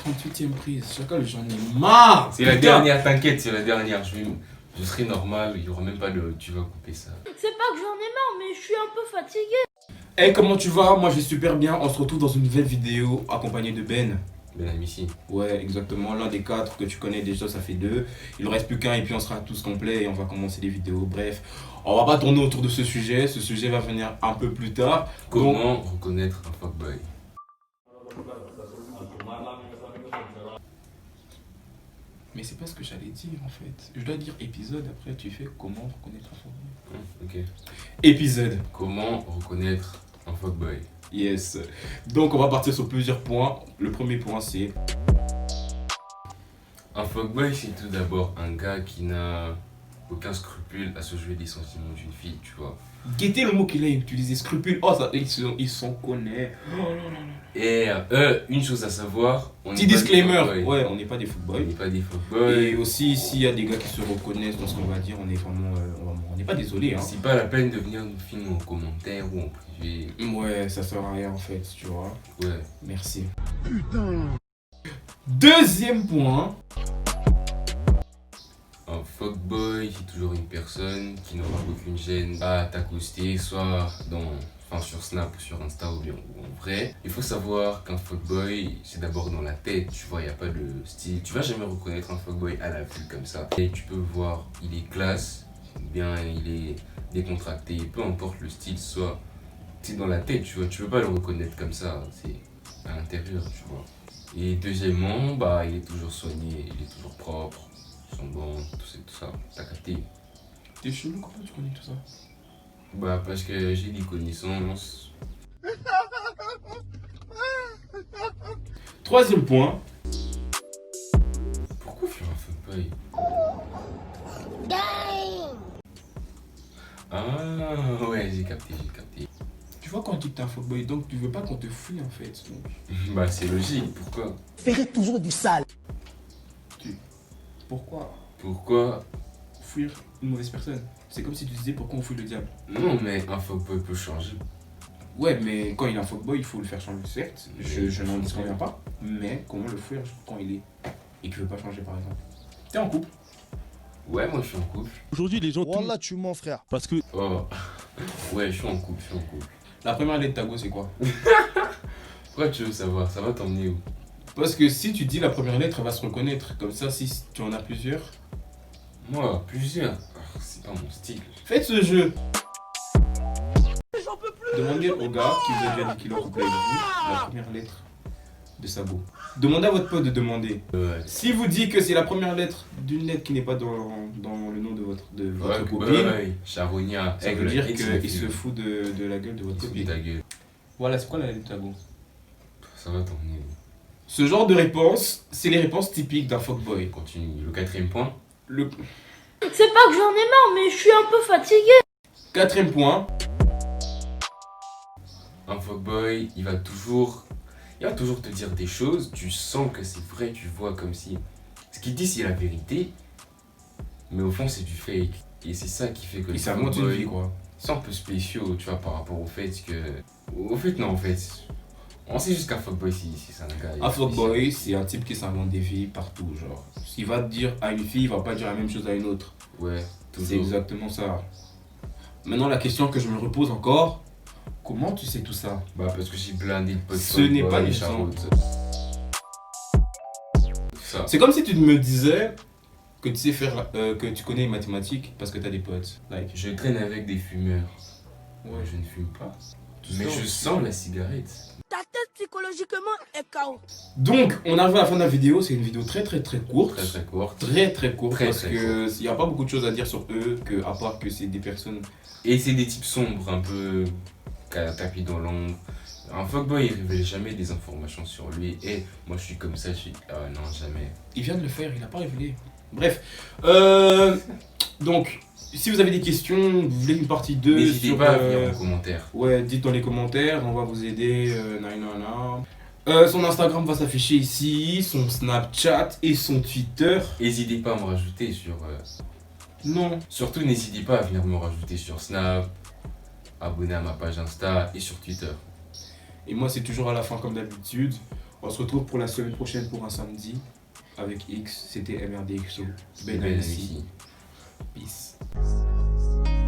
38e prise. Chacal, j'en ai marre. C'est la dernière, t'inquiète, c'est la dernière. Je serai normal, il n'y aura même pas de. Tu vas couper ça. C'est pas que j'en ai marre, mais je suis un peu fatigué. Hey, comment tu vas? Moi, je vais super bien. On se retrouve dans une nouvelle vidéo accompagnée de Ben. Ben ici. Ouais, exactement. L'un des 4 que tu connais déjà, ça fait 2. Il ne reste plus qu'un et puis on sera tous complets et on va commencer les vidéos. Bref, on va pas tourner autour de ce sujet. Ce sujet va venir un peu plus tard. Comment reconnaître un fuckboy? Mais c'est pas ce que j'allais dire en fait. Je dois dire épisode, après tu fais comment reconnaître un fuckboy. Ok. Épisode. Comment reconnaître un fuckboy? Yes. Donc on va partir sur plusieurs points. Le premier point c'est... Un fuckboy, c'est tout d'abord un gars qui n'a aucun scrupule à se jouer des sentiments d'une fille, tu vois. Guettez le mot qu'il a utilisé, scrupule. Oh, ça, ils s'en connaissent. Oh là là là. Et une chose à savoir, on Petit n'est pas des disclaimer. fuckboys. Ouais, on n'est pas des On fuckboys. n'est pas des fuckboys. Et aussi, s'il y a des gars qui se reconnaissent dans ce qu'on va dire, on est vraiment... on n'est pas désolé. Hein. C'est pas la peine de venir nous filmer en commentaire ou en privé. Ouais, ça sert à rien en fait, tu vois. Ouais. Merci. Putain. Deuxième point. Un fuckboy, c'est toujours une personne qui n'aura aucune gêne à t'accoster, soit sur Snap ou sur Insta ou bien ou en vrai. Il faut savoir qu'un fuckboy, c'est d'abord dans la tête, tu vois, il n'y a pas de style. Tu vas jamais reconnaître un fuckboy à la vue comme ça. Et tu peux voir, il est classe, ou bien il est décontracté, peu importe le style, soit c'est dans la tête, tu vois, tu peux pas le reconnaître comme ça, c'est à l'intérieur, tu vois. Et deuxièmement, bah, il est toujours soigné, il est toujours propre. Sont bons, tout ça, t'as capté. T'es chelou, comment tu connais tout ça? Bah parce que j'ai des connaissances. Troisième point. Pourquoi faire un fuckboy? Ah ouais, j'ai capté. Tu vois quand tu t'es un fuckboy, donc tu veux pas qu'on te fouille en fait. Donc... Bah c'est logique, pourquoi? Ferait toujours du sale. Pourquoi fuir une mauvaise personne? C'est comme si tu disais pourquoi on fouille le diable. Non mais un fuckboy peut changer. Ouais, mais quand il est un fuckboy, il faut le faire changer, certes. Je n'en disconviens pas. Mais comment le fuir quand il est et qu'il veut pas changer par exemple? T'es en couple? Ouais, moi je suis en couple. Aujourd'hui, les gens. Wallah, tu mens, frère. Parce que. Oh. Ouais, je suis en couple. La première lettre de ta go, c'est quoi? Pourquoi tu veux savoir? Ça va t'emmener où? Parce que si tu dis la première lettre, elle va se reconnaître. Comme ça, si tu en as plusieurs. Moi, plusieurs. C'est pas mon style. Faites ce jeu. Demandez au gars qui vous a déjà dit qu'il est en couple avec vous la première lettre de sa go. Demandez à votre pote de demander. Ouais. Si vous dit que c'est la première lettre d'une lettre qui n'est pas dans le nom de votre copine, Ouais, Charognat, ça veut dire qu'il se fout de la gueule de votre copine. Ta gueule. Voilà, c'est quoi la lettre de ta go? Ça va t'emmener où? Ce genre de réponse, c'est les réponses typiques d'un fuckboy. Continue. Le quatrième point. Le C'est pas que j'en ai marre, mais je suis un peu fatigué. quatrième point. Un fuckboy, il va toujours te dire des choses, tu sens que c'est vrai, tu vois comme si... Ce qu'il dit, c'est la vérité, mais au fond, c'est du fake. Et c'est ça qui fait que... Il s'invente une vie, quoi. C'est un peu spéciaux, tu vois, par rapport au fait que... Au fait, non, en fait... On sait juste qu'un fuckboy, c'est un gars... Un fuckboy, c'est un type qui s'invente des vies partout, genre. S'il va dire à une fille, il va pas dire la même chose à une autre. Ouais, C'est toujours. exactement ça. Maintenant, la question que je me repose encore, comment tu sais tout ça? Bah, parce que j'ai blindé le pote. Ce n'est pas les des charlottes. Ça. C'est comme si tu me disais que tu sais faire, que tu connais les mathématiques parce que t'as des potes. Like. Je traîne avec des fumeurs. Ouais. Je ne fume pas. Tu Mais sens. je sens la cigarette. Ta tête psychologiquement est KO. Donc, on arrive à la fin de la vidéo. C'est une vidéo très courte. Très courte. Très courte. Très, parce très que il n'y a pas beaucoup de choses à dire sur eux, à part que c'est des personnes. Et c'est des types sombres, un peu tapis dans l'ombre. Un fuckboy, il révèle jamais des informations sur lui. Et moi, je suis comme ça, je suis... Ah non, jamais. Il vient de le faire, il n'a pas révélé. Bref. Donc, si vous avez des questions, vous voulez une partie 2 N'hésitez sur... pas à venir en commentaire. Ouais, dites dans les commentaires, on va vous aider. Son Instagram va s'afficher ici, son Snapchat et son Twitter. N'hésitez pas à me rajouter sur... Non. Surtout, n'hésitez pas à venir me rajouter sur Snap, abonner à ma page Insta et sur Twitter. Et moi, c'est toujours à la fin comme d'habitude. On se retrouve pour la semaine prochaine pour un samedi avec X. C'était MRDXO. Ben Ben Amissi. Amissi. Peace.